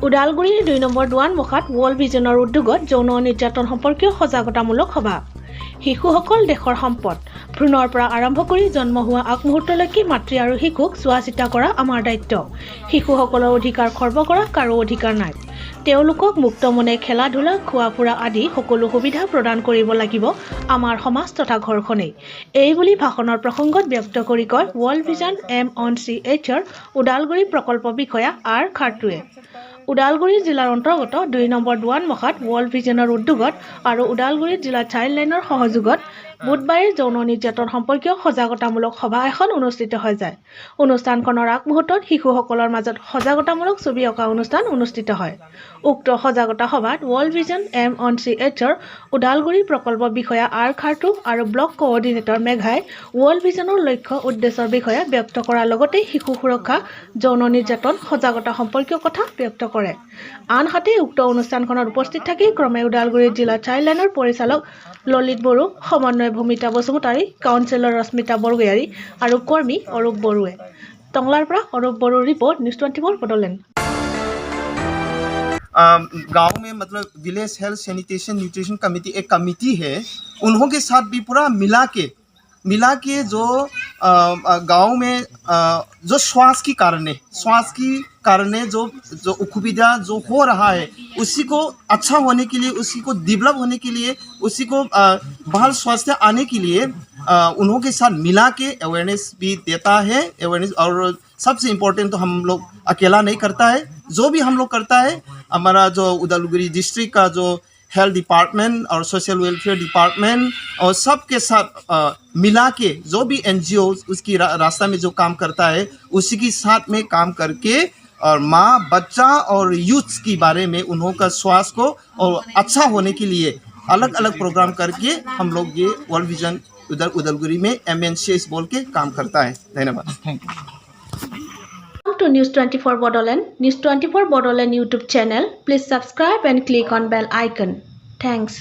ওদালগুৰিৰ 2 number দুৱানমুখাত world ভিজনৰ উদ্যোগত যৌন নিৰ্যাতন সম্পৰ্কীয় সজাগতামূলক সভা। শিশুসকল দেশৰ সম্পদ। ভ্ৰূণৰ পৰা আৰম্ভ কৰি জন্ম হোৱা আগমুহূৰ্তলৈকে মাতৃ আৰু শিশুক চোৱা চিতা কৰা আমাৰ দায়িত্ব। শিশুসকলৰ অধিকাৰ খৰ্ব কৰা কাৰো অধিকাৰ নাই। তেওঁলোকক মুক্ত মনে খেলা ধূলা খোৱা ফুৰা আদি সকলো সুবিধা প্ৰদান কৰিব লাগিব আমাৰ সমাজ তথা ঘৰখনেই। এই বুলি ভাষণৰ প্ৰসংগত ব্যক্ত কৰি কয় ৱৰ্ল্ড ভিজন MONCHৰ ওদালগুৰি প্ৰকল্প বিষয়া আৰ খাৰ্টুৱে। ওদালগুৰি জিলাৰ অন্তৰ্গত 2 নম্বৰ দুৱানমুখাত ৱৰ্ল্ড ভিজনৰ উদ্যোগত আৰু ওদালগুৰি জিলা চাইল্ড লাইনৰ সহযোগত বুধবাৰে যৌন নিৰ্যাতন সম্পৰ্কীয় সজাগতামূলক সভা এখন অনুষ্ঠিত হৈ যায়। অনুষ্ঠানখনৰ আগমুহূৰ্তত শিশুসকলৰ মাজত সজাগতামূলক ছবি অঁকা অনুষ্ঠান অনুষ্ঠিত হয়। উক্ত সজাগতা সভাত ৱৰ্ল্ড ভিজন MONCHৰ ওদালগুৰি প্ৰকল্প বিষয়া আৰ খাৰ্টু আৰু ব্লক কোঅৰ্ডিনেটৰ মেঘাই ৱৰ্ল্ড ভিজনৰ লক্ষ্য উদ্দেশ্যৰ বিষয়ে ব্যক্ত কৰাৰ লগতে শিশু সুৰক্ষা যৌন নিৰ্যাতন সজাগতা সম্পৰ্কীয় কথা ব্যক্ত কৰে। আনহাতে উক্ত অনুষ্ঠানখনত উপস্থিত থাকি ক্ৰমে ওদালগুৰি জিলা চাইল্ড লাইনৰ পৰিচালক ললিত বড়ো, সমন্বয় ভূমিতা বসুমতাৰী, কাউন্সিলৰ ৰশ্মিতা বৰগোহাঁই আৰু কৰ্মী অৰূপ বড়োৱে। টংলাৰ পৰা অৰূপ বড়োৰ ৰিপৰ্ট নিউজ 24 বড়োলেণ্ড। गांव में मतलब village health sanitation nutrition committee एक कमेटी है, उन्हों के साथ भी पूरा मिला के जो गांव में जो श्वास की कारण जो असुविधा जो हो रहा है उसी को अच्छा होने के लिए, उसी को डेवलप होने के लिए, उसी को बहाल स्वास्थ्य आने के लिए उन्हों के साथ मिला के अवेयरनेस भी देता है। अवेयरनेस और सबसे इम्पोर्टेंट तो हम लोग अकेला नहीं करता है, जो भी हम लोग करता है हमारा जो उदालगुरी डिस्ट्रिक्ट का जो हेल्थ डिपार्टमेंट और सोशल वेलफेयर डिपार्टमेंट और सबके साथ मिला के जो भी NGO उसकी रास्ता में जो काम करता है उसी के साथ में काम करके और माँ बच्चा और यूथ के बारे में उन्हों का स्वास्थ्य को और अच्छा होने के लिए अलग अलग प्रोग्राम करके हम लोग ये वर्ल्ड विजन उदालगुरी में MNCS बोल के काम करता है। धन्यवाद। Thank you. To News 24 Bodoland, News 24 Bodoland YouTube channel. Please subscribe and click on bell icon. Thanks.